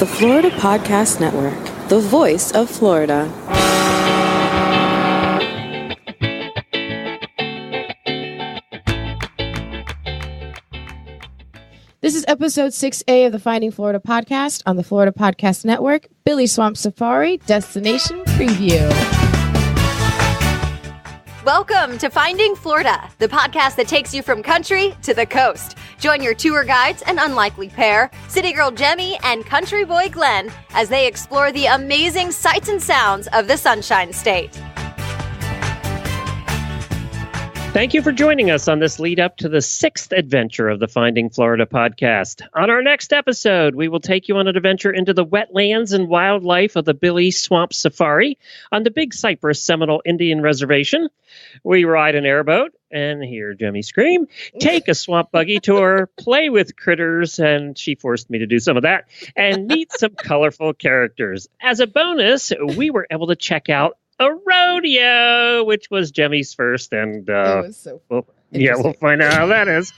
The Florida Podcast Network, the voice of Florida. This is episode 6A of the Finding Florida podcast on the Florida Podcast Network, Billie Swamp Safari Destination Preview. Welcome to Finding Florida, the podcast that takes you from country to the coast. Join your tour guides, an unlikely pair, city girl Jemmy and country boy Glenn, as they explore the amazing sights and sounds of the Sunshine State. Thank you for joining us on this lead up to the 6th adventure of the Finding Florida podcast. On our next episode, we will take you on an adventure into the wetlands and wildlife of the Billie Swamp Safari on the Big Cypress Seminole Indian Reservation. We ride an airboat and hear Jemmy scream, take a swamp buggy tour, play with critters, and she forced me to do some of that, and meet some colorful characters. As a bonus, we were able to check out a rodeo, which was Jemmy's first, and It was so we'll find out how that is.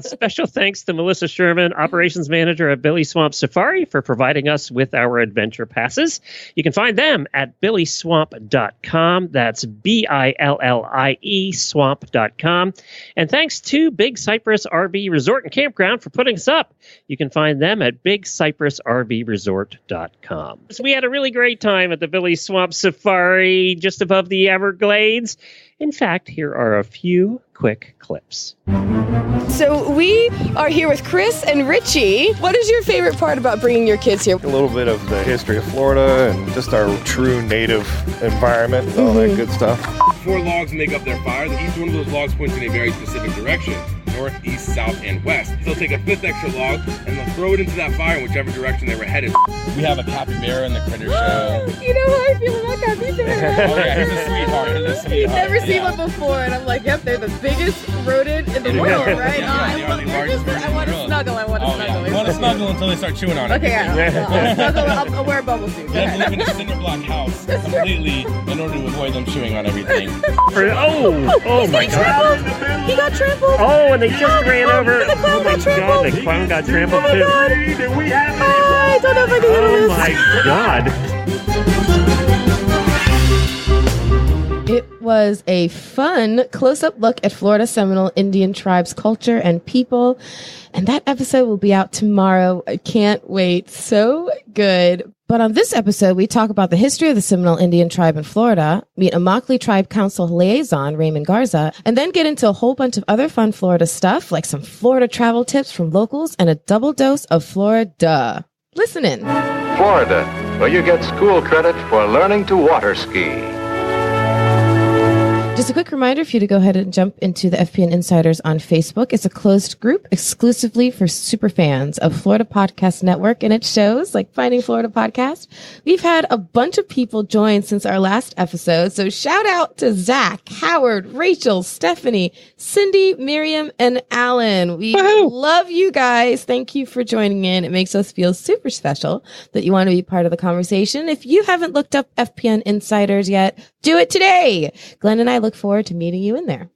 Special thanks to Melissa Sherman, Operations Manager at Billie Swamp Safari, for providing us with our adventure passes. You can find them at billieswamp.com. That's BILLIE swamp.com. And thanks to Big Cypress RV Resort and Campground for putting us up. You can find them at bigcypressrvresort.com. So we had a really great time at the Billie Swamp Safari just above the Everglades. In fact, here are a few quick clips. So we are here with Chris and Richie. What is your favorite part about bringing your kids here? A little bit of the history of Florida and just our true native environment and all that good stuff. 4 logs make up their fire. Each one of those logs points in a very specific direction. North, east, south, and west. So they'll take a 5th extra log and they'll throw it into that fire in whichever direction they were headed. We have a capybara in the critter show. You know how I feel about capybara. Oh yeah, he's a sweetheart. You've never seen one before, and I'm like, yep, they're the biggest rodent in the world, right? Yeah, I want to snuggle. You want to snuggle until they start chewing on it. Okay, I'll snuggle. I'll wear a bubble suit. You have to live in a cinder block house completely in order to avoid them chewing on everything. Oh my God. He got trampled. Oh, and they just ran over. The clown got trampled. God, the clown got trampled too. I don't know if I can handle Oh this. my God. It was a fun close-up look at Florida Seminole Indian tribes culture and people. And that episode will be out tomorrow. I can't wait. So good. But on this episode, we talk about the history of the Seminole Indian tribe in Florida, meet a Tribal Council Liaison, Raymond Garza, and then get into a whole bunch of other fun Florida stuff, like some Florida travel tips from locals and a double dose of Florida. Listen in. Florida, where you get school credit for learning to water ski. Just a quick reminder for you to go ahead and jump into the FPN Insiders on Facebook. It's a closed group exclusively for super fans of Florida Podcast Network and its shows like Finding Florida Podcast. We've had a bunch of people join since our last episode. So shout out to Zach, Howard, Rachel, Stephanie, Cindy, Miriam, and Alan. We love you guys. Thank you for joining in. It makes us feel super special that you want to be part of the conversation. If you haven't looked up FPN Insiders yet, do it today. Glenn and I look forward to meeting you in there.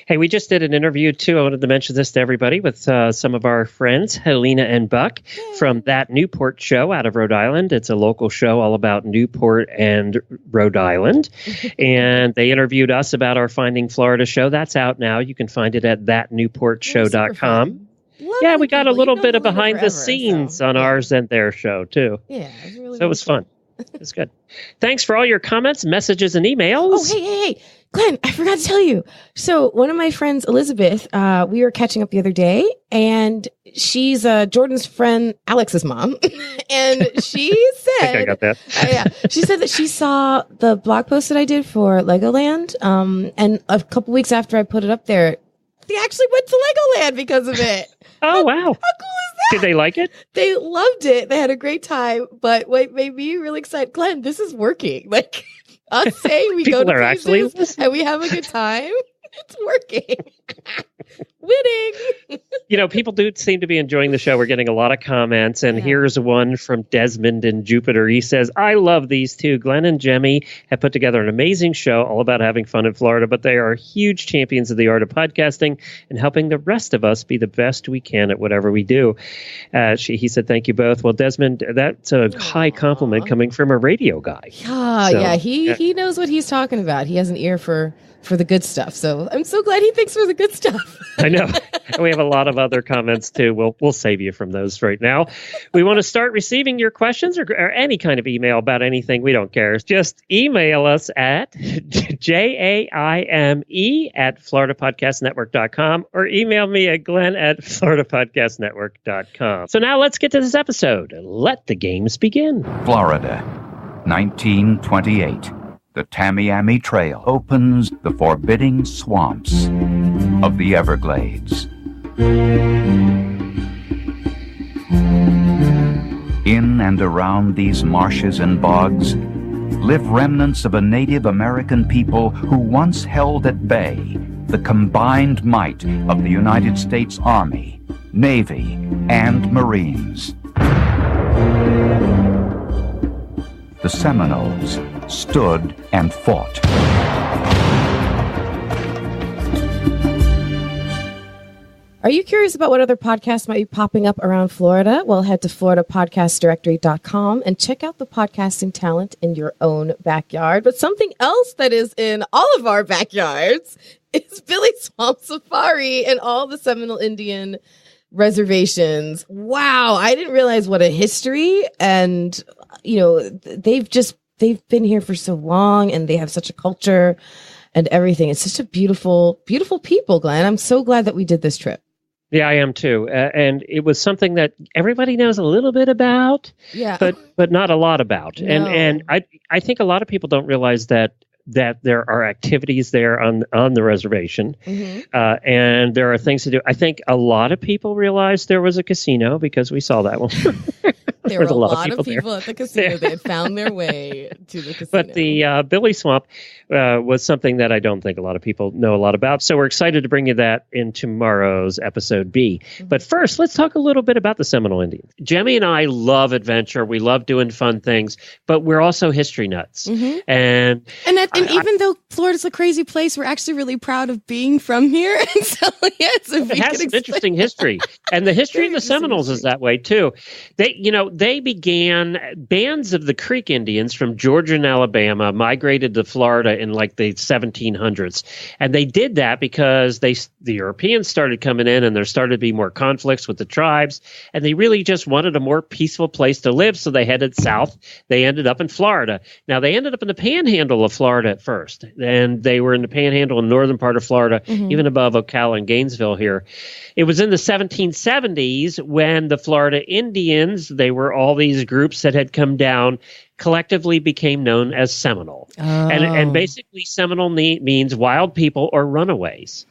Hey, we just did an interview, too. I wanted to mention this to everybody with some of our friends, Helena and Buck, from That Newport Show out of Rhode Island. It's a local show all about Newport and Rhode Island. And they interviewed us about our Finding Florida show. That's out now. You can find it at thatnewportshow.com. Yeah, we got a little bit of behind the scenes on ours and their show, too. Yeah, it was really So it was fun. It was good. Thanks for all your comments, messages, and emails. Oh, hey. Glenn, I forgot to tell you. So one of my friends, Elizabeth, we were catching up the other day, and she's Jordan's friend, Alex's mom. And she said, I think I got that. yeah, she said that she saw the blog post that I did for Legoland. And a couple weeks after I put it up there, they actually went to Legoland because of it. Oh, wow. How cool is that? Did they like it? They loved it. They had a great time. But what made me really excited, Glenn, this is working. Like, us saying we go to People are actually places and we have a good time, it's working. Winning. People do seem to be enjoying the show. We're getting a lot of comments, and here's one from Desmond in Jupiter. He says, I love these two. Glenn and Jemmy have put together an amazing show all about having fun in Florida, but they are huge champions of the art of podcasting and helping the rest of us be the best we can at whatever we do. He said, thank you both. Well, Desmond, that's a high compliment coming from a radio guy. He knows what he's talking about. He has an ear for the good stuff. So I'm so glad he thinks we're the good stuff. I know. And we have a lot of other comments too. We'll save you from those right now. We want to start receiving your questions or any kind of email about anything. We don't care. Just email us at jaime@floridapodcastnetwork.com or email me at glenn@floridapodcastnetwork.com. So now let's get to this episode. Let the games begin. Florida, 1928. The Tamiami Trail opens the forbidding swamps of the Everglades. In and around these marshes and bogs live remnants of a Native American people who once held at bay the combined might of the United States Army, Navy, and Marines. The Seminoles stood and fought. Are you curious about what other podcasts might be popping up around Florida? Well, head to floridapodcastdirectory.com and check out the podcasting talent in your own backyard. But something else that is in all of our backyards is Billie Swamp Safari and all the Seminole Indian reservations. Wow, I didn't realize what a history, and they've been here for so long, and they have such a culture and everything. It's such a beautiful, beautiful people, Glenn. I'm so glad that we did this trip. Yeah, I am too. And it was something that everybody knows a little bit about, but not a lot about. No. And I think a lot of people don't realize that there are activities there on the reservation, and there are things to do. I think a lot of people realize there was a casino because we saw that one. There were a lot of people at the casino. They had found their way to the casino. But the Billie Swamp was something that I don't think a lot of people know a lot about. So we're excited to bring you that in tomorrow's episode B. But first, let's talk a little bit about the Seminole Indians. Jemmy and I love adventure. We love doing fun things, but we're also history nuts. And even though Florida's a crazy place, we're actually really proud of being from here. And so, it has some interesting history. And the history of the Seminoles is that way, too. They began, bands of the Creek Indians from Georgia and Alabama migrated to Florida in like the 1700s. And they did that because the Europeans started coming in and there started to be more conflicts with the tribes. And they really just wanted a more peaceful place to live. So they headed south. They ended up in Florida. Now, they ended up in the panhandle of Florida at first. And they were in the panhandle in northern part of Florida, even above Ocala and Gainesville here. It was in the 1770s when the Florida Indians, they were all these groups that had come down, collectively became known as Seminole. And basically Seminole means wild people or runaways.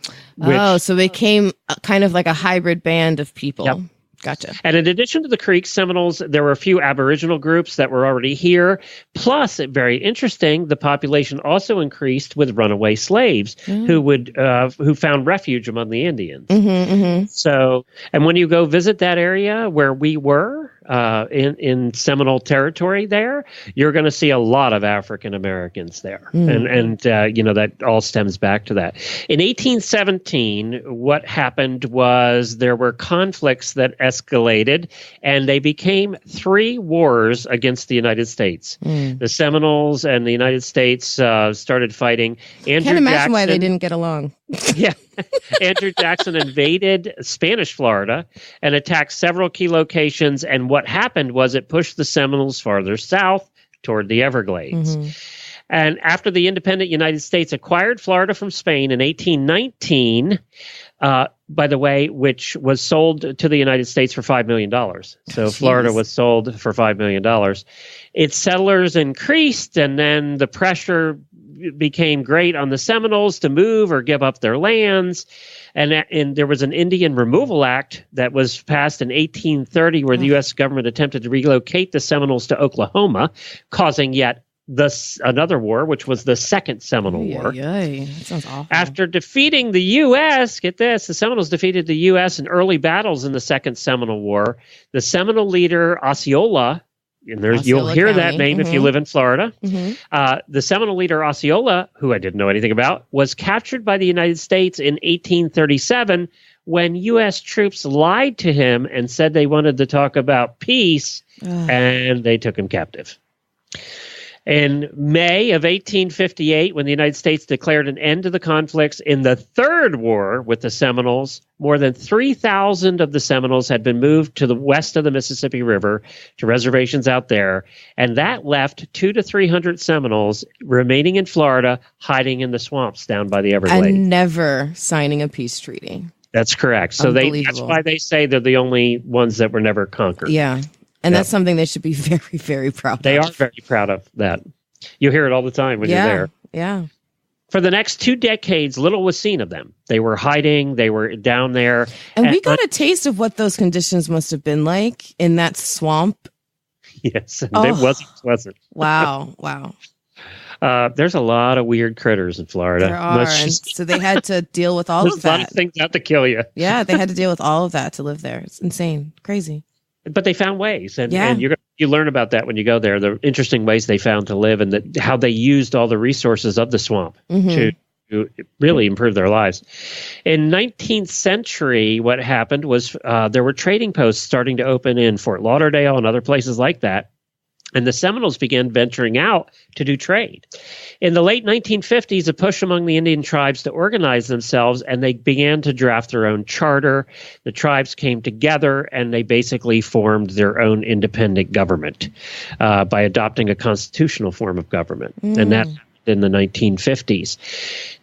So they came kind of like a hybrid band of people. Yep. Gotcha. And in addition to the Creek Seminoles, there were a few Aboriginal groups that were already here. Plus, very interesting, the population also increased with runaway slaves who found refuge among the Indians. So, and when you go visit that area where we were in Seminole territory there, you're going to see a lot of African Americans there. And that all stems back to that. In 1817, what happened was there were conflicts that escalated, and they became 3 wars against the United States. The Seminoles and the United States started fighting. Can't imagine why they didn't get along. Andrew Jackson invaded Spanish Florida and attacked several key locations. And what happened was it pushed the Seminoles farther south toward the Everglades. And after the independent United States acquired Florida from Spain in 1819, by the way, which was sold to the United States for $5 million. So Florida was sold for $5 million. Its settlers increased, and then the pressure became great on the Seminoles to move or give up their lands. And there was an Indian Removal Act that was passed in 1830 where the U.S. government attempted to relocate the Seminoles to Oklahoma, causing yet another war, which was the Second Seminole War. That sounds awful. After defeating the U.S., get this, the Seminoles defeated the U.S. in early battles in the Second Seminole War. The Seminole leader, Osceola, and you'll hear County. that name if you live in Florida. The Seminole leader, Osceola, who I didn't know anything about, was captured by the United States in 1837 when U.S. troops lied to him and said they wanted to talk about peace, and they took him captive. In May of 1858, when the United States declared an end to the conflicts in the Third War with the Seminoles, more than 3,000 of the Seminoles had been moved to the west of the Mississippi River to reservations out there, and that left 200 to 300 Seminoles remaining in Florida, hiding in the swamps down by the Everglades. And never signing a peace treaty. That's correct. So that's why they say they're the only ones that were never conquered. Yeah. And that's something they should be very, very proud of. They are very proud of that. You hear it all the time when you're there. Yeah. For the next 2 decades, little was seen of them. They were hiding. They were down there. And we got a taste of what those conditions must have been like in that swamp. Yes. It wasn't pleasant. Wow. There's a lot of weird critters in Florida. There are. So they had to deal with all of that. There's a lot of things out to kill you. Yeah. They had to deal with all of that to live there. It's insane. Crazy. But they found ways, and you learn about that when you go there. The interesting ways they found to live, and how they used all the resources of the swamp to really improve their lives. In 19th century, what happened was there were trading posts starting to open in Fort Lauderdale and other places like that, and the Seminoles began venturing out to do trade. In the late 1950s, a push among the Indian tribes to organize themselves, and they began to draft their own charter. The tribes came together, and they basically formed their own independent government by adopting a constitutional form of government. And that happened in the 1950s.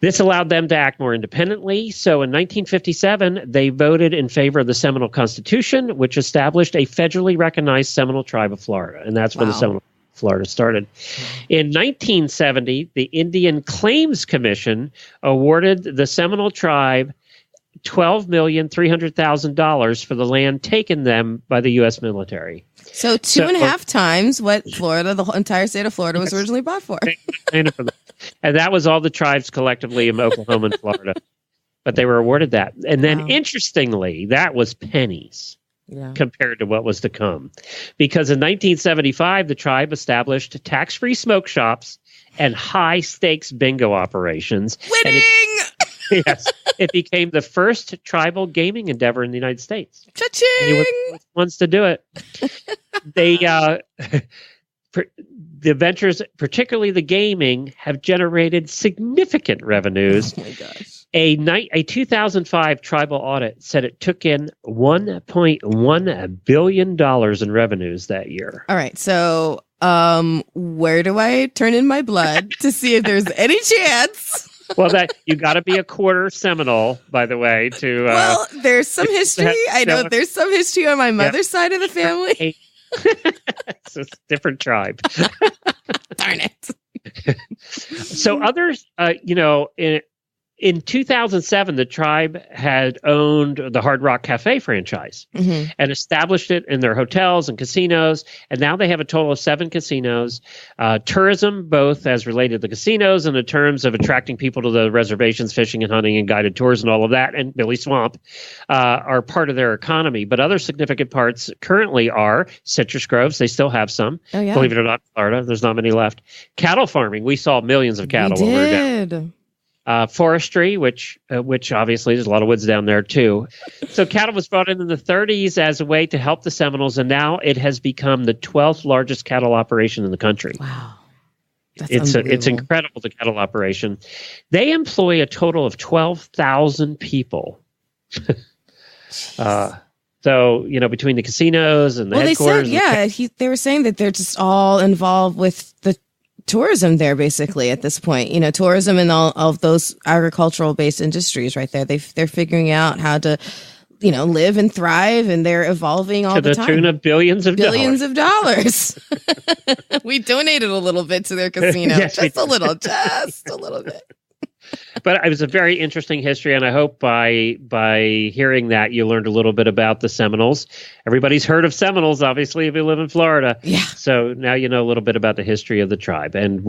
This allowed them to act more independently. So in 1957, they voted in favor of the Seminole Constitution, which established a federally recognized Seminole tribe of Florida. And that's where the Seminole Florida started. In 1970, the Indian Claims Commission awarded the Seminole tribe $12,300,000 for the land taken them by the U.S. military. So 2.5 times what Florida, the whole entire state of Florida, was originally bought for. And that was all the tribes collectively in Oklahoma and Florida. But they were awarded that. And then, interestingly, that was pennies compared to what was to come. Because in 1975, the tribe established tax-free smoke shops and high-stakes bingo operations. Winning! Yes, it became the first tribal gaming endeavor in the United States. Cha-ching! He was the first ones to do it. They, the ventures, particularly the gaming, have generated significant revenues. Oh my gosh! A 2005 tribal audit said it took in $1.1 billion in revenues that year. All right, so where do I turn in my blood to see if there's any chance? Well, that you got to be a quarter Seminole, by the way. To well, there's some history. I know there's some history on my mother's side of the family. It's a different tribe. Darn it! So others, in 2007, the tribe had owned the Hard Rock Cafe franchise and established it in their hotels and casinos. And now they have a total of 7 casinos. Tourism, both as related to the casinos and in terms of attracting people to the reservations, fishing and hunting and guided tours and all of that, and Billie Swamp, are part of their economy. But other significant parts currently are citrus groves. They still have some. Oh, yeah. Believe it or not, Florida, there's not many left. Cattle farming. We saw millions of cattle when we were down. Forestry, which obviously there's a lot of woods down there too. So cattle was brought in the 30s as a way to help the Seminoles, and now it has become the 12th largest cattle operation in the country. Wow. It's incredible, the cattle operation. They employ a total of 12,000 people. So, between the casinos and the headquarters. They said, they were saying that they're just all involved with the tourism there, basically, at this point. Tourism and all of those agricultural based industries right there. They're figuring out how to, live and thrive, and they're evolving all the time. To the tune of billions of dollars. We donated a little bit to their casino. Just a little bit. But it was a very interesting history, and I hope by hearing that you learned a little bit about the Seminoles. Everybody's heard of Seminoles, obviously, if you live in Florida. Yeah. So now you know a little bit about the history of the tribe, and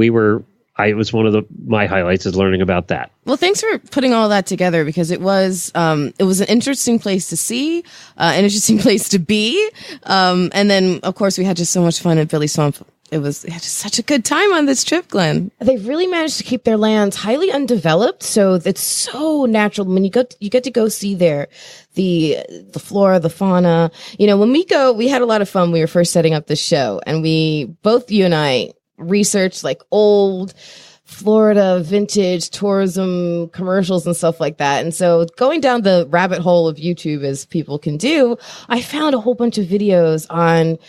it was one of my highlights is learning about that. Well, thanks for putting all that together, because it was an interesting place to see, an interesting place to be. And then, of course, we had just so much fun at Billie Swamp. We had just such a good time on this trip, Glenn. They've really managed to keep their lands highly undeveloped, so it's so natural. When you get to go see there, the flora, the fauna. You know, when we go, we had a lot of fun. We were first setting up the show, and both you and I researched like old Florida vintage tourism commercials and stuff like that. And so going down the rabbit hole of YouTube, as people can do, I found a whole bunch of videos on,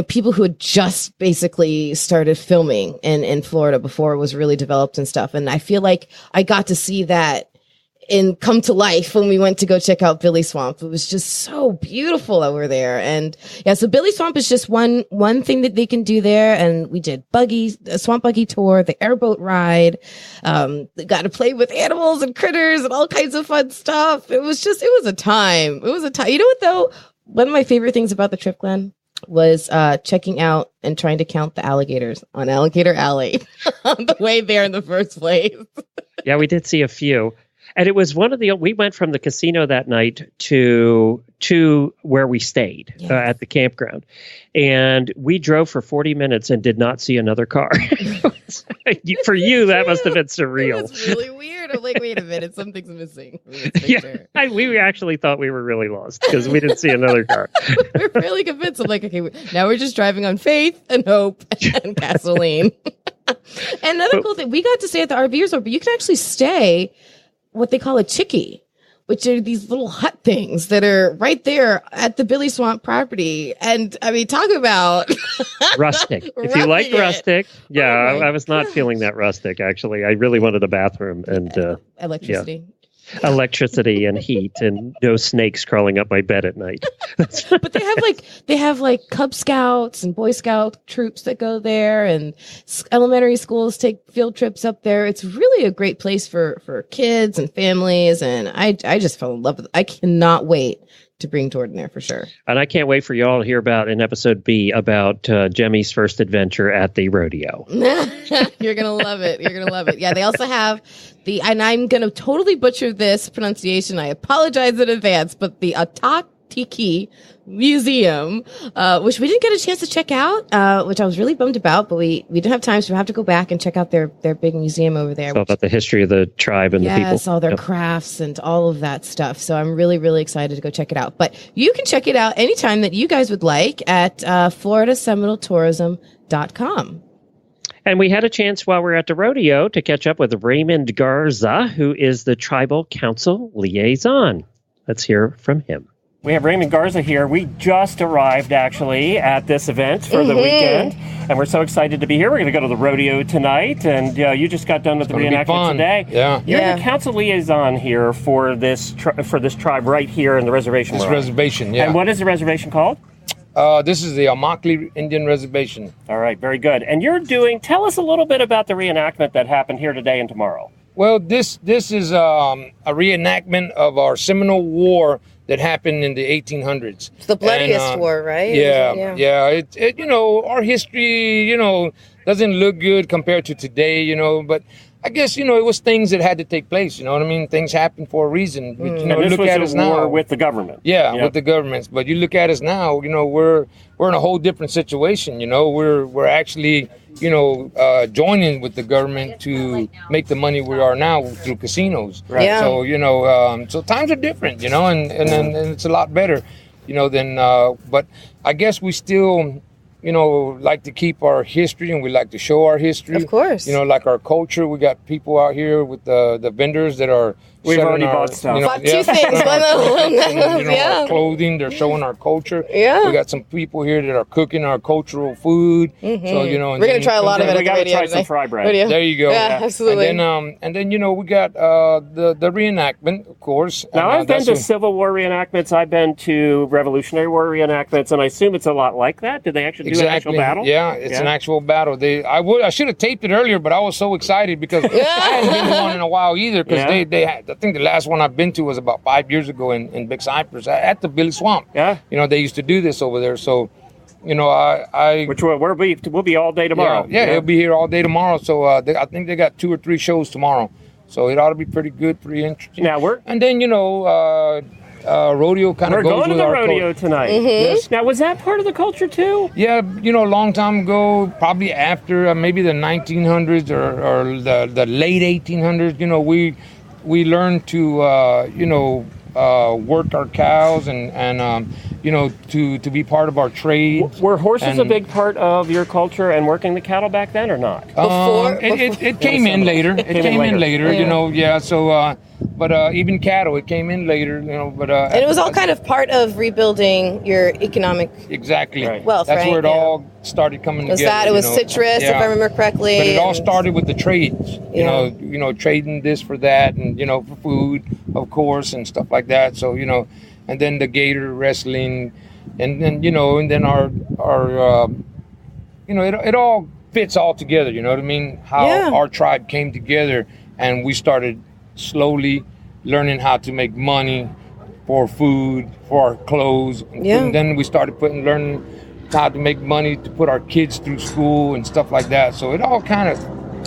people who had just basically started filming in Florida before it was really developed and stuff. And I feel like I got to see that come to life when we went to go check out Billie Swamp. It was just so beautiful that we're there. And yeah, so Billie Swamp is just one thing that they can do there. And we did a swamp buggy tour, the airboat ride. Got to play with animals and critters and all kinds of fun stuff. It was a time. You know what though? One of my favorite things about the trip, Glenn, was checking out and trying to count the alligators on Alligator Alley on the way there in the first place. Yeah, we did see a few. And it was we went from the casino that night to where we stayed at the campground. And we drove for 40 minutes and did not see another car. For you, that must have been surreal. It was really weird. I'm like, wait a minute, something's missing. We actually thought we were really lost because we didn't see another car. We're really convinced. I'm like, okay, now we're just driving on faith and hope and gasoline. And another cool thing, we got to stay at the RV resort, but you can actually stay what they call a chickie, which are these little hut things that are right there at the Billie Swamp property. And I mean, talk about rustic. If you like rustic, I was not feeling that rustic, actually. I really wanted a bathroom and electricity. Electricity and heat and no snakes crawling up my bed at night. But they have Cub Scouts and Boy Scout troops that go there, and elementary schools take field trips up there. It's really a great place for kids and families, and I just fell in love with it. I cannot wait to bring Jordan there for sure. And I can't wait for you all to hear about in episode B about Jemmy's first adventure at the rodeo. You're going to love it. You're going to love it. Yeah, they also have and I'm going to totally butcher this pronunciation. I apologize in advance, but the Atatiki Museum, which we didn't get a chance to check out, which I was really bummed about, but we didn't have time, so we have to go back and check out their big museum over there. It's all about the history of the tribe and the people. Yes, all their crafts and all of that stuff. So I'm really, really excited to go check it out. But you can check it out anytime that you guys would like at FloridaSeminoleTourism.com. And we had a chance while we were at the rodeo to catch up with Raymond Garza, who is the Tribal Council Liaison. Let's hear from him. We have Raymond Garza here. We just arrived, actually, at this event for the weekend, and we're so excited to be here. We're going to go to the rodeo tonight, and you just got done with the reenactment today. Yeah. You're the council liaison here for this tribe right here in the reservation. This reservation, yeah. And what is the reservation called? This is the Immokalee Indian Reservation. All right, very good. And tell us a little bit about the reenactment that happened here today and tomorrow. Well, this is a reenactment of our Seminole War that happened in the 1800s. It's the bloodiest war, right? Yeah. It our history, doesn't look good compared to today, but I guess, it was things that had to take place, you know what I mean? Things happen for a reason. But, and this was a war with the government. Yeah, with the governments. But you look at us now, we're in a whole different situation, We're actually, joining with the government to make the money we are now through casinos. Right. Yeah. So, so times are different, and it's a lot better, than, but I guess we still, like to keep our history, and we like to show our history. Of course. Like our culture. We got people out here with the vendors that are We've selling already our, bought stuff. Bought two things. Our clothing. They're showing our culture. Yeah. We got some people here that are cooking our cultural food. So we're gonna try a lot of it. We gotta try some fry bread. There you go. Yeah, absolutely. And then we got the reenactment, of course. Now and, I've been to Civil War reenactments. I've been to Revolutionary War reenactments, and I assume it's a lot like that. Did they actually do an actual battle? Yeah, it's an actual battle. I should have taped it earlier, but I was so excited because I hadn't been to one in a while either. Because they had, I think the last one I've been to was about 5 years ago in Big Cypress at the Billie Swamp. Yeah. They used to do this over there. So, which we'll be all day tomorrow. Yeah, it'll be here all day tomorrow. So I think they got 2 or 3 shows tomorrow. So it ought to be pretty good, pretty interesting. Now rodeo kind of goes with our We're going to the rodeo tonight. Yes. Now, was that part of the culture too? Yeah, a long time ago, probably after maybe the 1900s or the late 1800s. We learned to work our cows and to be part of our trade. Were horses a big part of your culture and working the cattle back then or not? It came in later. It came in later. So. But even cattle, it came in later, But and it was all kind of part of rebuilding your economic wealth. That's where it all started coming together. It was citrus, if I remember correctly. But it all started with the trades. Trading this for that, and for food, of course, and stuff like that. So and then the gator wrestling, and then our it all fits all together. You know what I mean? How our tribe came together, and we started slowly learning how to make money for food, for our clothes. And then we started learning how to make money to put our kids through school and stuff like that. So it all kind of,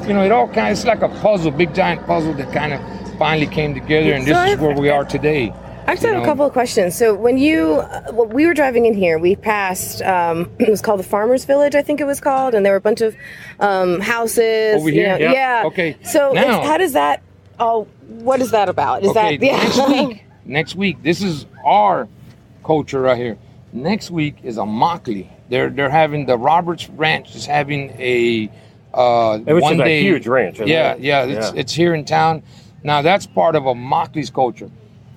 it's like a puzzle, big giant puzzle that kind of finally came together, and this is where we are today. I actually have a couple of questions. So when we were driving in here, we passed, it was called the Farmers Village, I think it was called, and there were a bunch of houses. Over here? Yeah. Okay. So how does that what is that about? Next week, this is our culture right here. Next week is a Mockley. They're having the Roberts Ranch is having a which is a huge ranch. It's here in town. Now that's part of a Mockley's culture,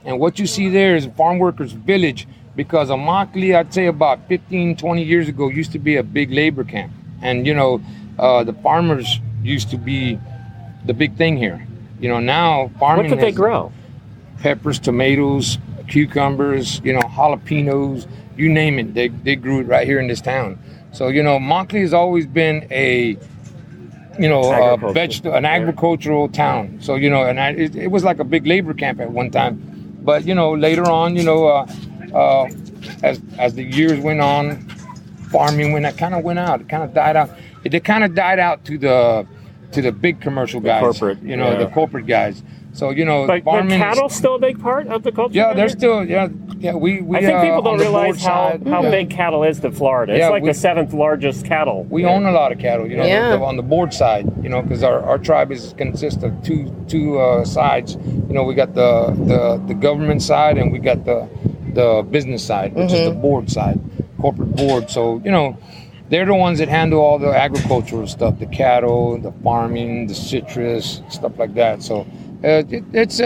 and what you see there is a farm workers village, because a Mockley, I'd say about 15-20 years ago, used to be a big labor camp, and the farmers used to be the big thing here. Now farming. What could they grow? Peppers, tomatoes, cucumbers, jalapenos, you name it. They grew it right here in this town. So, Mockley has always been an agricultural town. So, it was like a big labor camp at one time. But, later on, as the years went on, farming kind of went out. It kind of died out. It kind of died out to the big commercial guys, the corporate guys. So but cattle's still a big part of the culture. Yeah, they're still We I think people don't realize how big cattle is to Florida. It's like the 7th largest cattle. We own a lot of cattle, on the board side, because our tribe consists of two sides. We got the government side, and we got the business side, which is the board side, corporate board. So they're the ones that handle all the agricultural stuff, the cattle, the farming, the citrus, stuff like that. So it's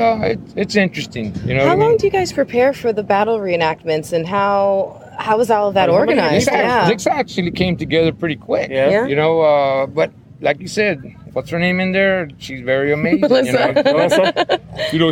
interesting. How long do you guys prepare for the battle reenactments, and how is all of that organized? This actually came together pretty quick. Yeah. But like you said, what's her name in there? She's very amazing. Melissa.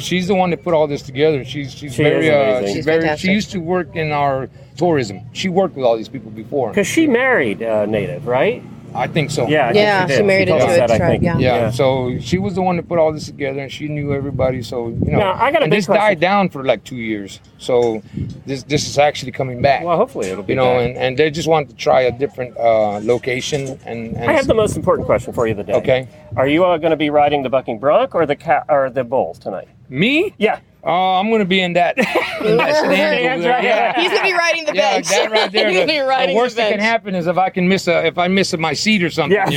She's the one that put all this together. She's very. She used to work in our tourism. She worked with all these people before. Because she married Native, right? I think so. Yeah, she married into a tribe. Yeah. So she was the one that put all this together, and she knew everybody. So Now, I got a big this question. died down for like 2 years. So this is actually coming back. Well, hopefully it'll be back. And they just wanted to try a different location. And I have the most important question for you today. Okay. Are you going to be riding the bucking bronc or the bull tonight? Me? Yeah. I'm going to be in that stand over there. Yeah. He's going to be riding the bench. Yeah, that right there. He's going to be riding the worst the bench. that can happen is if I miss my seat or something. Yeah.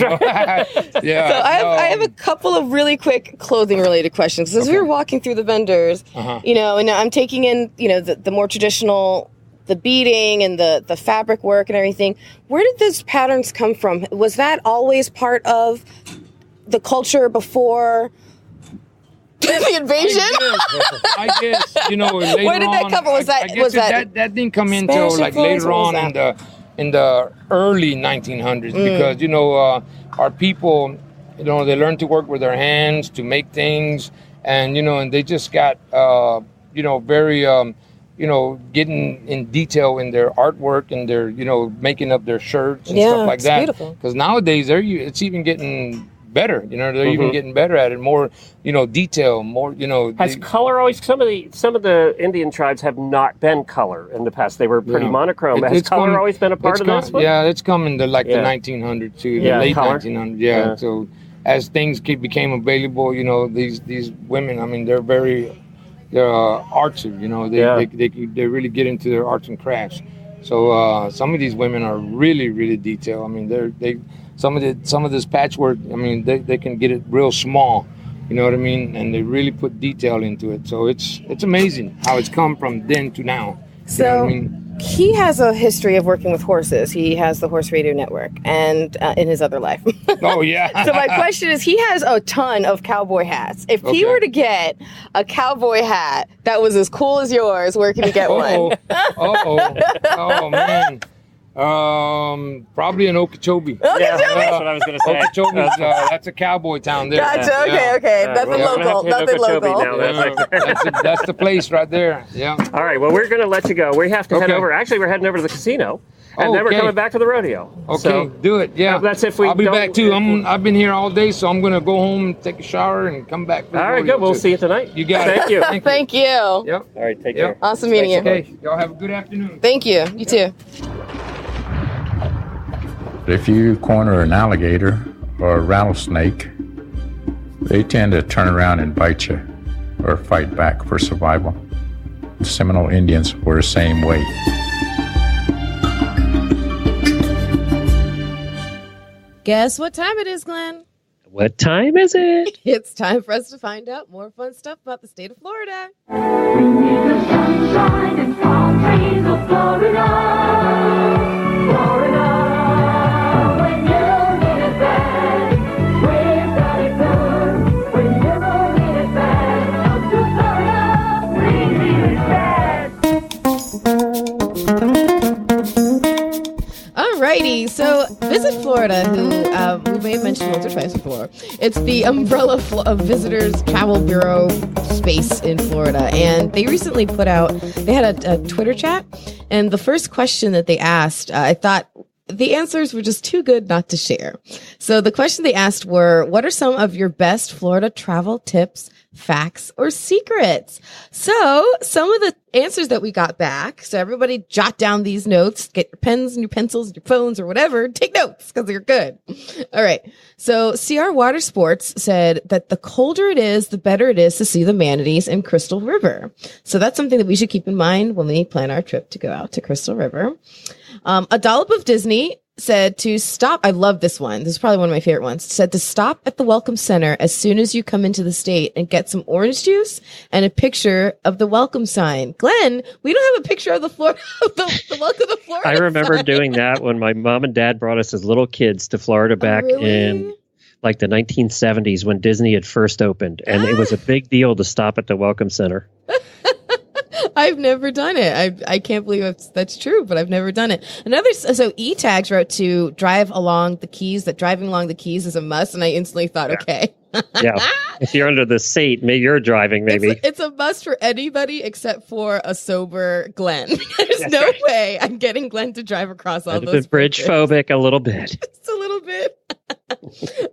Yeah. So I have a couple of really quick clothing related questions. As we were walking through the vendors, and I'm taking in, the more traditional, the beading and the fabric work and everything. Where did those patterns come from? Was that always part of the culture before The invasion? I guess, you know, later Where did that come from? That didn't come in until like later on in the early 1900s because, you know, our people, you know, they learned to work with their hands to make things and, you know, and they just got, you know, very, you know, getting in detail in their artwork and their, you know, making up their shirts and stuff like that. Because nowadays, it's even getting better. You know, they're even getting better at it. More, you know, detail. More, you know. Has color always? Some of the Indian tribes have not been color in the past. They were pretty monochrome. Has color always been a part of this one? Yeah, it's come in the 1900s to the late 1900s. Yeah. So as things became available, you know, these women. I mean, they're artsy. You know, they really get into their arts and crafts. So some of these women are really, really detailed. I mean, some of this patchwork, I mean, they can get it real small, you know what I mean? And they really put detail into it. So it's amazing how it's come from then to now. So you know what I mean? He has a history of working with horses. He has the Horse Radio Network and in his other life. Oh, yeah. So my question is, he has a ton of cowboy hats. If he were to get a cowboy hat that was as cool as yours, where can he get one? Oh, man. Probably in Okeechobee. Yeah, that's what I was going to say. Okeechobee's, that's a cowboy town there. Gotcha. Okay. Nothing local. Nothing local. That's the place right there. Yeah. All right. Well, we're going to let you go. We have to head over. Actually, we're heading over to the casino, and then we're coming back to the rodeo. Okay. So, do it. Yeah. That's if we. I'll be back too. I've been here all day, so I'm going to go home, take a shower, and come back. All right. Good. We'll see you tonight. You got it. Thank you. Thank you. Yep. All right. Take care. Awesome meeting you. Okay. Y'all have a good afternoon. Thank you. You too. If you corner an alligator or a rattlesnake, they tend to turn around and bite you or fight back for survival. The Seminole Indians were the same way. Guess what time it is, Glenn? What time is it? It's time for us to find out more fun stuff about the state of Florida. We need the sunshine and palm trees of Florida. Florida. When you need it bad, we've got it good. When you don't need it bad, come to Florida. We need it bad. Alrighty, so Visit Florida, who we may have mentioned once or twice before. It's the umbrella of visitors travel bureau space in Florida, and they recently they had a Twitter chat, and the first question that they asked, I thought the answers were just too good not to share. So the question they asked were, what are some of your best Florida travel tips, facts, or secrets? So some of the answers that we got back, so everybody jot down these notes, get your pens and your pencils and your phones or whatever, take notes because they're good. All right. So CR Water Sports said that the colder it is, the better it is to see the manatees in Crystal River. So that's something that we should keep in mind when we plan our trip to go out to Crystal River. A Dollop of Disney said to stop. I love this one. This is probably one of my favorite ones. Said to stop at the Welcome Center as soon as you come into the state and get some orange juice and a picture of the welcome sign. Glenn, we don't have a picture of the Florida, the Welcome to Florida. I remember doing that when my mom and dad brought us as little kids to Florida back in like the 1970s when Disney had first opened, and it was a big deal to stop at the Welcome Center. I've never done it. I can't believe that's true, but I've never done it. So E-Tags wrote to drive along the Keys, that driving along the Keys is a must, and I instantly thought, okay. Yeah. If you're under the seat, you're driving, maybe. It's a must for anybody except for a sober Glenn. There's no way I'm getting Glenn to drive across all those bridge phobic a little bit. Just a little bit.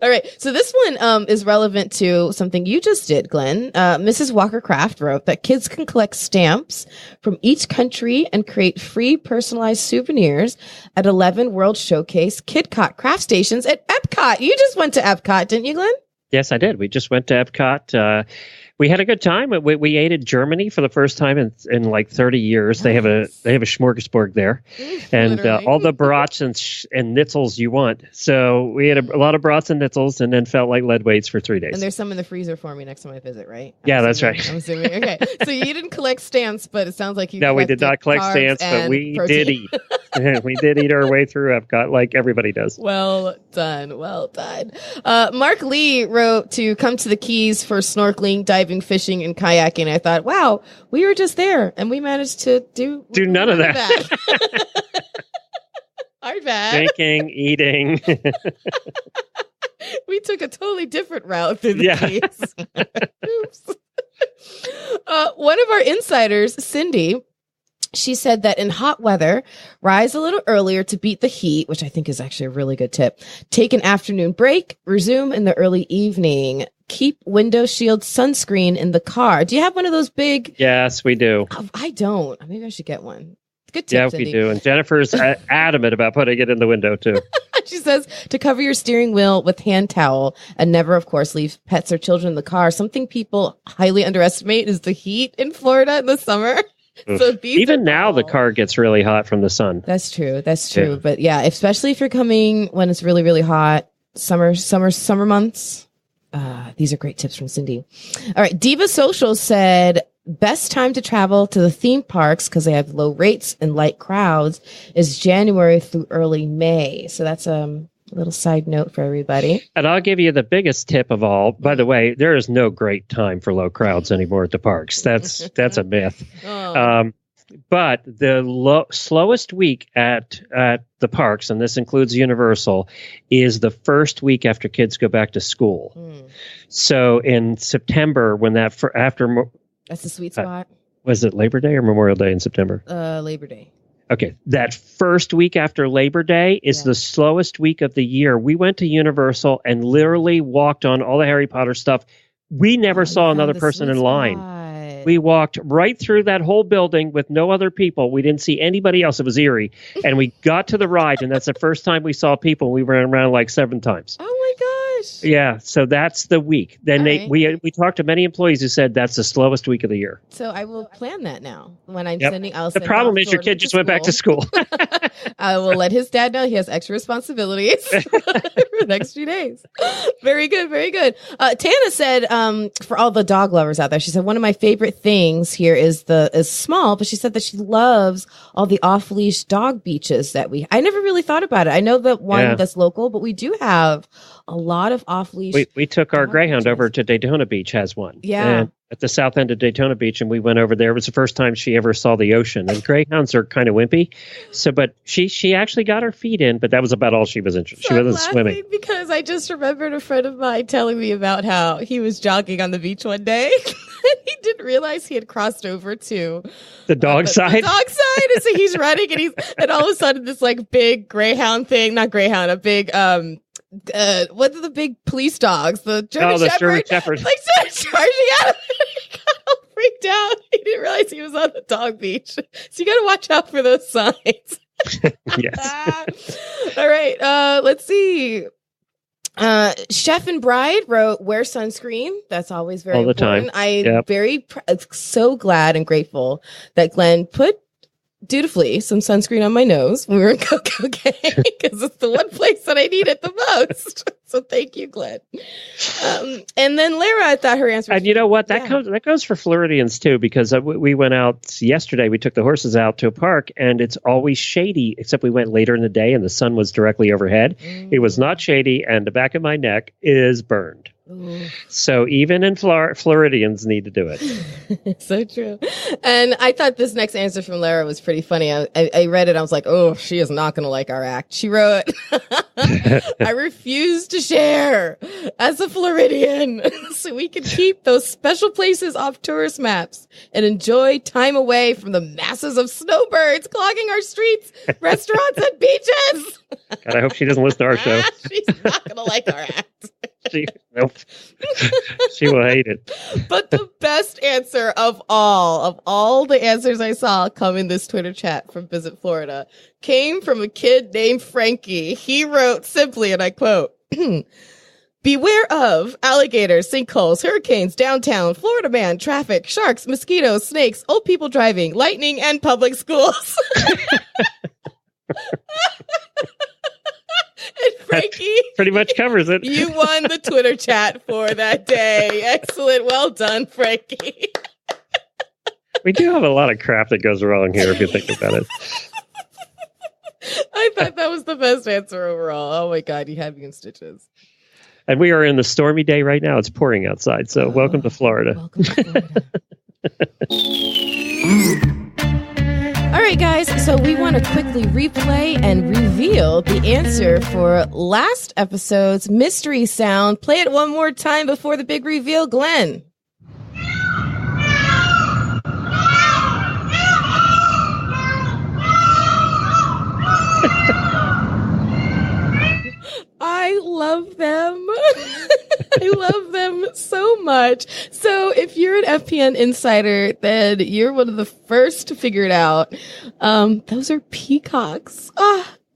All right. So this one is relevant to something you just did, Glenn. Mrs. Walker Craft wrote that kids can collect stamps from each country and create free personalized souvenirs at 11 World Showcase KidCot craft stations at Epcot. You just went to Epcot, didn't you, Glenn? Yes, I did. We just went to Epcot. We had a good time. We ate in Germany for the first time in like 30 years. Nice. They have a smorgasbord there, and all the brats and nitzels you want. So we had a lot of brats and nitzels, and then felt like lead weights for 3 days. And there's some in the freezer for me next time I visit, right? That's right. I'm assuming. Okay, so you didn't collect stamps, but it sounds like you. No, we did not collect stamps, but we did eat. We did eat our way through Epcot like everybody does. Well done. Well done. Mark Lee wrote to come to the Keys for snorkeling, diving, fishing, and kayaking. I thought, wow, we were just there and we managed to do none of that. Our bad. Drinking, eating. We took a totally different route through the Keys. Oops. One of our insiders, Cindy, she said that in hot weather, rise a little earlier to beat the heat, which I think is actually a really good tip. Take an afternoon break, resume in the early evening. Keep window shield sunscreen in the car. Do you have one of those big? Yes, we do. I don't. Maybe I should get one. Good tip, Cindy. We do. And Jennifer's adamant about putting it in the window, too. She says to cover your steering wheel with hand towel and never, of course, leave pets or children in the car. Something people highly underestimate is the heat in Florida in the summer. So even now, the car gets really hot from the sun. That's true. That's true. Yeah. But yeah, especially if you're coming when it's really, really hot, summer months. These are great tips from Cindy. All right. Diva Social said, best time to travel to the theme parks because they have low rates and light crowds is January through early May. So that's a little side note for everybody. And I'll give you the biggest tip of all. By the way, there is no great time for low crowds anymore at the parks. That's a myth. But the slowest week at the parks, and this includes Universal, is the first week after kids go back to school. So in September, when that's the sweet spot. Was it Labor Day or Memorial Day in September? Labor Day. Okay, that first week after Labor Day is the slowest week of the year. We went to Universal and literally walked on all the Harry Potter stuff. We never saw another person in line. We walked right through that whole building with no other people. We didn't see anybody else. It was eerie. And we got to the ride, and that's the first time we saw people. We ran around like 7 times. Oh, my gosh. Yeah, so that's the week. Then we talked to many employees who said that's the slowest week of the year. So I will plan that now. When I'm sending, the problem is your kid just went back to school. I will let his dad know he has extra responsibilities for the next few days. Very good, very good. Tana said, for all the dog lovers out there, she said one of my favorite things here is small, but she said that she loves all the off-leash dog beaches that I never really thought about it. I know that one that's local, but we do have a lot of off-leash. We took our Greyhound over to Daytona Beach, has one. Yeah. And at the south end of Daytona Beach, and we went over there. It was the first time she ever saw the ocean. And Greyhounds are kind of wimpy. But she actually got her feet in, but that was about all she was interested. She wasn't swimming. Because I just remembered a friend of mine telling me about how he was jogging on the beach one day. He didn't realize he had crossed over to the dog side. The dog side. And so he's running and all of a sudden this like big Greyhound thing, not Greyhound, a big, what are the big police dogs? The German Shepherd. Like charging at him. He got all freaked out. He didn't realize he was on the dog beach. So you got to watch out for those signs. Yes. All right. Let's see. Chef and Bride wrote, wear sunscreen. That's always very important. I'm so glad and grateful that Glenn put dutifully some sunscreen on my nose when we were in Coco Gang because it's the one place that I need it the most. So thank you, Glenn. And then Lara, I thought her answer. And you know what? That goes for Floridians too, because we went out yesterday. We took the horses out to a park, and it's always shady. Except we went later in the day, and the sun was directly overhead. It was not shady, and the back of my neck is burned. Ooh. So even in Floridians need to do it. So true. And I thought this next answer from Lara was pretty funny. I read it. I was like, oh, she is not going to like our act. She wrote, I refuse to share as a Floridian so we can keep those special places off tourist maps and enjoy time away from the masses of snowbirds clogging our streets, restaurants, and beaches. God, I hope she doesn't listen to our show. She's not going to like our act. Nope. She will hate it. But the best answer of all the answers I saw come in this Twitter chat from Visit Florida came from a kid named Frankie. He wrote simply, and I quote, beware of alligators, sinkholes, hurricanes, downtown, Florida man, traffic, sharks, mosquitoes, snakes, old people driving, lightning, and public schools. And Frankie, that pretty much covers it. You won the Twitter chat for that day. Excellent. Well done, Frankie. We do have a lot of crap that goes wrong here if you think about it. I thought that was the best answer overall. Oh my God, you had me in stitches. And we are in the stormy day right now. It's pouring outside. So welcome to Florida. Welcome to Florida. All right, guys. So we want to quickly replay and reveal the answer for last episode's mystery sound. Play it one more time before the big reveal, Glenn. I love them. I love them so much. So if you're an FPN insider, then you're one of the first to figure it out. Those are peacocks.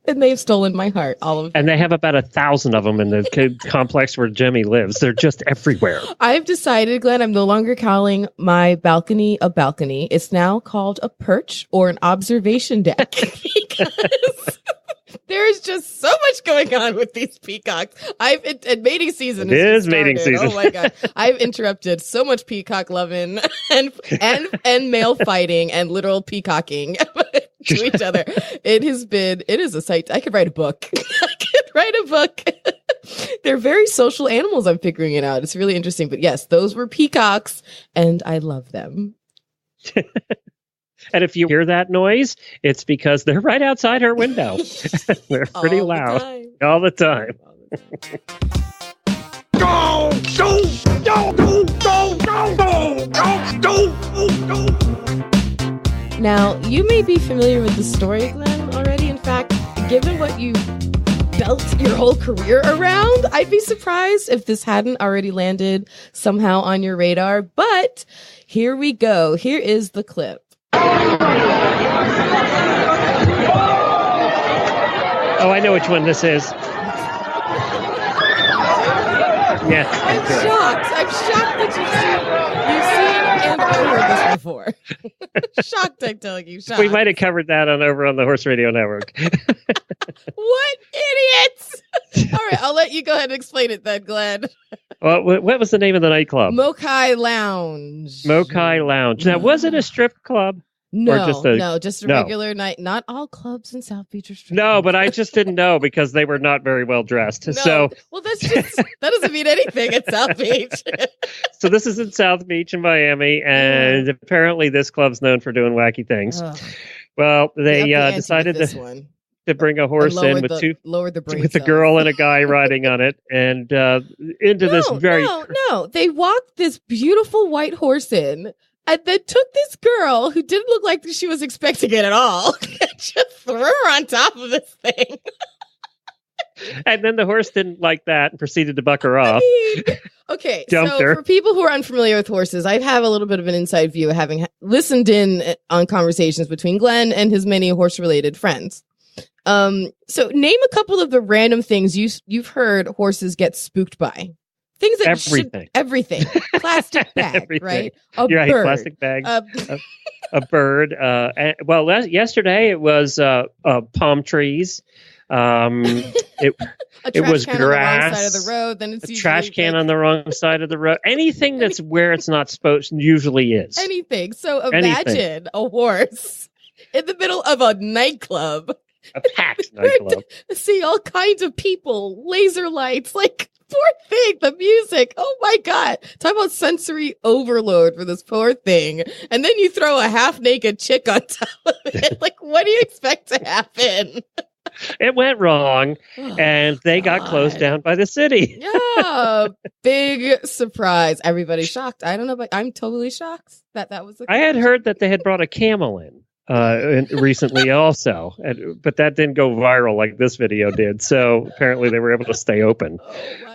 And they've stolen my heart, all of them. And they have about 1,000 of them in the complex where Jemmy lives. They're just everywhere. I've decided, Glenn, I'm no longer calling my balcony a balcony. It's now called a perch or an observation deck because there's just so much going on with these peacocks. And mating season is mating season. Oh my God. I've interrupted so much peacock loving and male fighting and literal peacocking to each other. It is a sight. I could write a book. They're very social animals. I'm figuring it out. It's really interesting. But yes, those were peacocks and I love them. And if you hear that noise, it's because they're right outside her window. They're pretty loud all the time. Go! Go! Go! Go! Go! Go! Go! Now, you may be familiar with the story, Glenn, already. In fact, given what you built your whole career around, I'd be surprised if this hadn't already landed somehow on your radar. But here we go. Here is the clip. Oh, I know which one this is. Yes. I'm shocked that you've seen and heard this before. Shocked, I'm telling you. Shocked. We might have covered that over on the Horse Radio Network. What idiots! All right, I'll let you go ahead and explain it then, Glenn. Well, what was the name of the nightclub? Mokai Lounge. Mokai Lounge. Now, was it a strip club? No, just a regular night. Not all clubs in South Beach are strip clubs. But I just didn't know because they were not very well dressed. No. So, well, that doesn't mean anything at South Beach. So this is in South Beach in Miami, and apparently this club's known for doing wacky things. Well, they decided to bring a horse in with a girl and a guy riding on it, and into this very no. They walked this beautiful white horse in. And then took this girl who didn't look like she was expecting it at all and just threw her on top of this thing. And then the horse didn't like that and proceeded to buck her off. Okay, Dumped so her. for people who are unfamiliar with horses, I have a little bit of an inside view having listened in on conversations between Glenn and his many horse-related friends. So name a couple of the random things you've heard horses get spooked by. Things that everything. Plastic bag, right? A bird. Plastic bag. A bird. Yesterday it was palm trees. It was grass. On the wrong side of the road. Then it's a trash can on the wrong side of the road. Anything that's where it's not supposed usually is. Anything. So imagine a horse in the middle of a nightclub. A packed nightclub. See all kinds of people, laser lights, like. Poor thing, the music. Oh my God. Talk about sensory overload for this poor thing. And then you throw a half naked chick on top of it. Like, what do you expect to happen? It went wrong and they got closed down by the city. Yeah. Big surprise. Everybody's shocked. I don't know, but I'm totally shocked that was the I had heard that they had brought a camel in. Recently also, but that didn't go viral like this video did. So apparently they were able to stay open,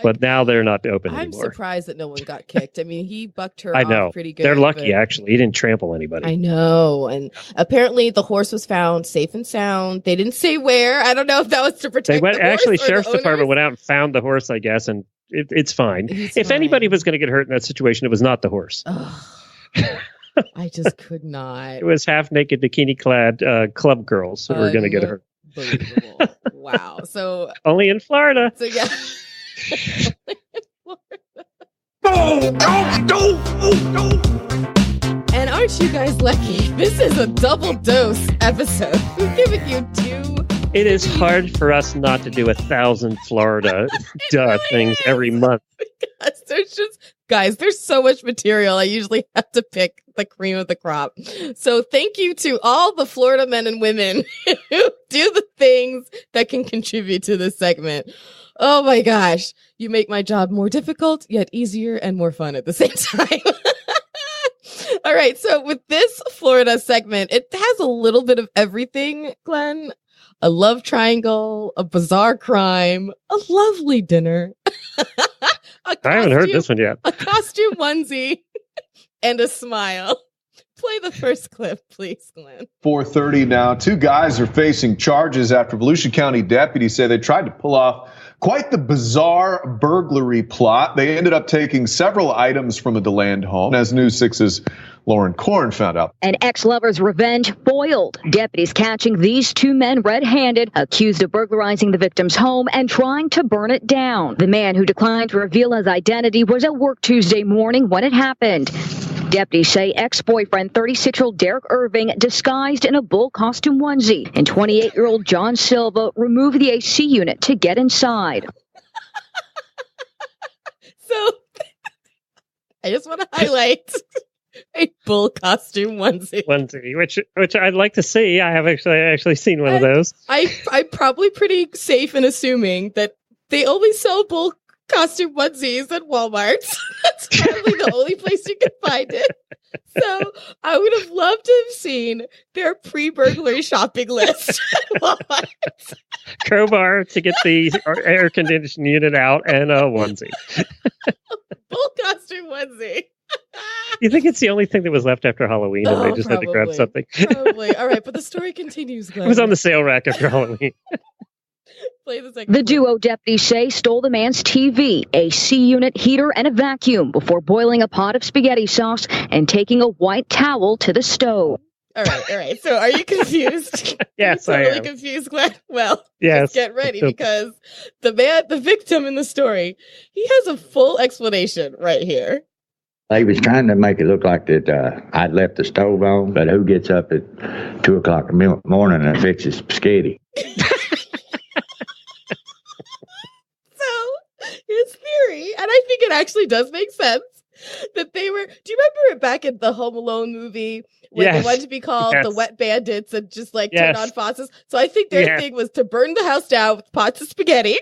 but now they're not open I'm anymore. Surprised that no one got kicked. I mean, he bucked her I know. off pretty good. They're lucky, actually. He didn't trample anybody. I know. And apparently the horse was found safe and sound. They didn't say where. I don't know if that was to protect the horse actually, or Sheriff's the Department went out and found the horse, I guess, and it's fine. If anybody was going to get hurt in that situation, it was not the horse. I just could not. It was half-naked, bikini-clad club girls who were going to get hurt. Unbelievable. Wow. So only in Florida. So yeah. And aren't you guys lucky? This is a double dose episode. We've given you 2 It is hard for us not to do 1,000 Florida things every month. There's so much material. I usually have to pick the cream of the crop. So thank you to all the Florida men and women who do the things that can contribute to this segment. Oh my gosh. You make my job more difficult, yet easier and more fun at the same time. All right. So with this Florida segment, it has a little bit of everything, Glenn. A love triangle, a bizarre crime, a lovely dinner. I haven't heard this one yet. A costume onesie and a smile. Play the first clip, please, Glenn. 4:30 now. Two guys are facing charges after Volusia County deputies say they tried to pull off quite the bizarre burglary plot. They ended up taking several items from a DeLand home, as News 6's Lauren Korn found out. An ex-lover's revenge foiled. Deputies catching these two men red-handed, accused of burglarizing the victim's home and trying to burn it down. The man who declined to reveal his identity was at work Tuesday morning when it happened. Deputies say ex-boyfriend 36-year-old Derek Irving, disguised in a bull costume onesie, and 28-year-old John Silva removed the AC unit to get inside. So, I just want to highlight a bull costume onesie. Which I'd like to see. I have actually seen one of those. I'm probably pretty safe in assuming that they only sell bull costume onesies at Walmart. That's probably the only place you can find it. So I would have loved to have seen their pre-burglary shopping list at Walmart. Crowbar to get the air conditioning unit out and a onesie. Bull costume onesie. You think it's the only thing that was left after Halloween and they just had to grab something? Probably. All right, but the story continues, Glenn. It was on the sale rack after Halloween. The duo, deputies say, stole the man's TV, AC unit, heater, and a vacuum before boiling a pot of spaghetti sauce and taking a white towel to the stove. All right. So are you confused? Yes, Are you I totally am. confused, Glenn? Well, Yes. just get ready because the victim in the story, he has a full explanation right here. They was trying to make it look like that I'd left the stove on, but who gets up at 2 o'clock in the morning and fixes spaghetti? His theory, and I think it actually does make sense, that they were, do you remember it back in the Home Alone movie when they wanted to be called the Wet Bandits and just like turn on faucets? So I think their thing was to burn the house down with pots of spaghetti.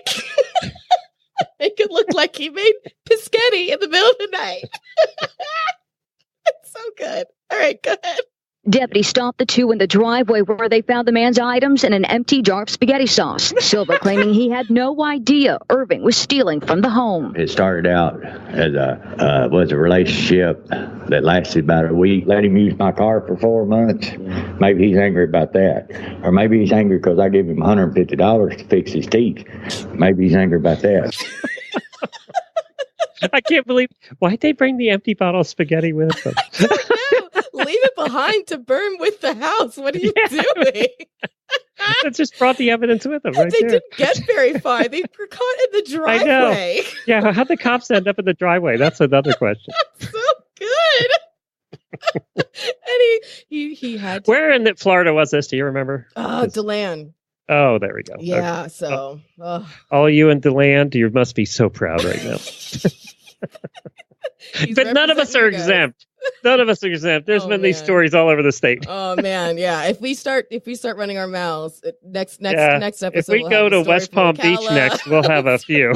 Make it look like he made Piscetti in the middle of the night. It's so good. All right, go ahead. Deputies stopped the two in the driveway where they found the man's items and an empty jar of spaghetti sauce. Silva claiming he had no idea Irving was stealing from the home. It started out as a relationship that lasted about a week. Let him use my car for 4 months. Maybe he's angry about that. Or maybe he's angry because I gave him $150 to fix his teeth. Maybe he's angry about that. I can't believe, why'd they bring the empty bottle of spaghetti with them? Leave it behind to burn with the house. What are you doing? They just brought the evidence with them right They there. didn't get very far. They were caught in the driveway. I know. Yeah, how'd the cops end up in the driveway? That's another question. So good. And he had to. Where in Florida was this? Do you remember? Oh, DeLand. Oh, there we go. Yeah, Okay. so. All you in DeLand, you must be so proud right now. But none of us are exempt. None of us are exempt. There's been these stories all over the state. Oh man, yeah. If we start running our mouths, next episode. If we go to West Palm Beach next, we'll have a few.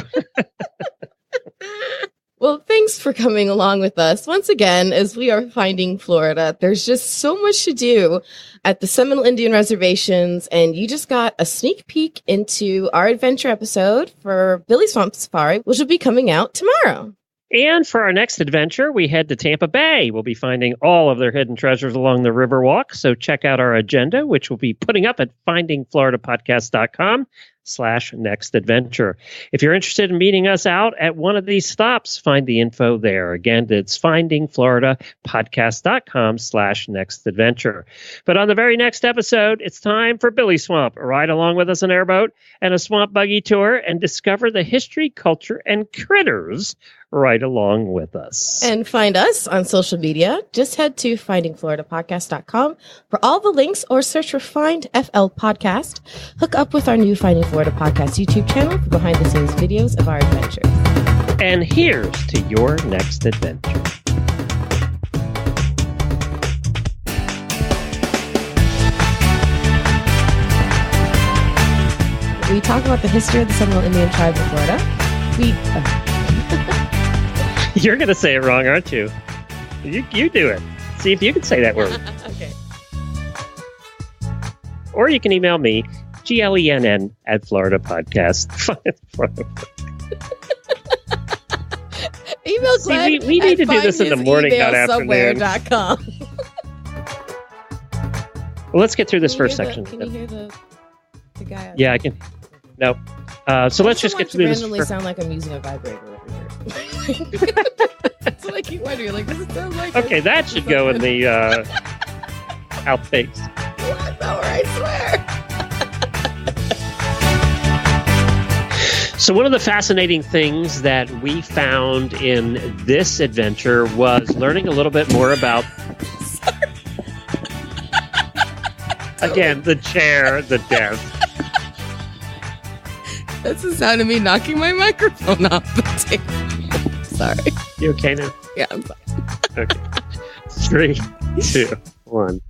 Well, thanks for coming along with us once again as we are finding Florida. There's just so much to do at the Seminole Indian reservations, and you just got a sneak peek into our adventure episode for Billie Swamp Safari, which will be coming out tomorrow. And for our next adventure, we head to Tampa Bay. We'll be finding all of their hidden treasures along the Riverwalk. So check out our agenda, which we'll be putting up at findingfloridapodcast.com. next adventure. If you're interested in meeting us out at one of these stops, find the info there. Again, it's findingfloridapodcast.com/next adventure. But on the very next episode, it's time for Billie Swamp. Ride along with us an airboat and a swamp buggy tour and discover the history, culture, and critters right along with us. And find us on social media. Just head to findingfloridapodcast.com for all the links or search for Find FL Podcast. Hook up with our new Finding Florida Podcast YouTube channel for behind the scenes videos of our adventures. And here's to your next adventure. We talk about the history of the Seminole Indian tribe of Florida. You're going to say it wrong, aren't you? You do it. See if you can say that word. Okay. Or you can email me, GLENN @FloridaPodcast. Email Glenn. See, we need to do this in the morning, not afternoon. Somewhere.com. Well, let's get through this first section. Can you hear the guy? Yeah, I can. No. So let's just get through this. Randomly sound like I'm using a vibrator over here. That's what I keep wondering. Like, does it sound like? Okay, that should go in the outtakes. What? No, I swear. So one of the fascinating things that we found in this adventure was learning a little bit more about. Again, the chair, the desk. That's the sound of me knocking my microphone off the table. Sorry. You okay now? Yeah, I'm fine. Okay. 3, 2, 1.